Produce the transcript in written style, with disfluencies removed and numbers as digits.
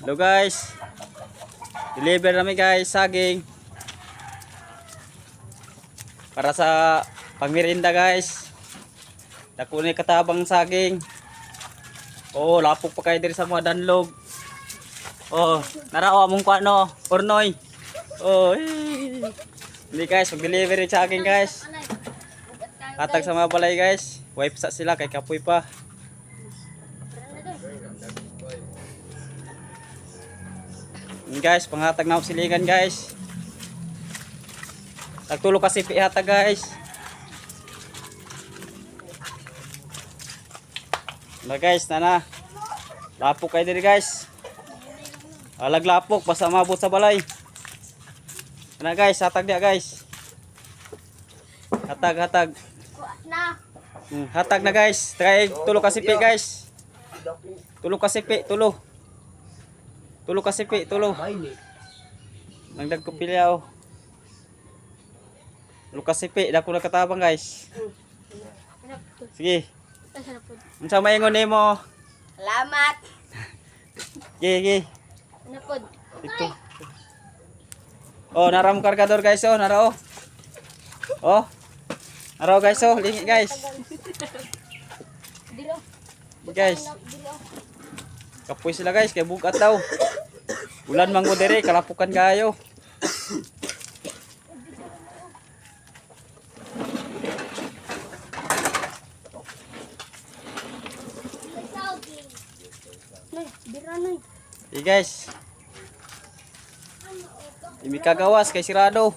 Hello guys. Deliver namin guys saging. Para sa pangmerienda guys. Dako ni katabang saging. Oh, lapok pa kayo diri sa mga danlog. Oh, narao among kuano, pornoy. Oh, hindi guys, mag-delivery saging guys. Hatag sa mga balay guys. Wipe sa sila kay kapoy pa. Guys, panghatag na ako siligan guys. Nagtulo kasi pihatag guys. Na guys, nana. Lapok kayo diri guys. Alag lapok basta mabot sa balay. Na guys, hatag dia guys. Hatag. Hatag na guys. Try tulo kasi pi guys. Tulo kasi pi, tulo. Tulo kasi pi, tulo. Nagdag ko pilyaw. Tulo kasi pi, dako na katabang guys. Sige. Unsa maingon nimo? Salamat. Sige. Napod. Ito. Oh, naram kargador guys, oh, nara oh. Oh. Nara guys, oh, lingi guys. Dilo. Guys. Kapoy sila guys, kay bugat daw. Ulan manggo dire, kalapukan kayo. Hey guys. Imi kagawas kay sirado.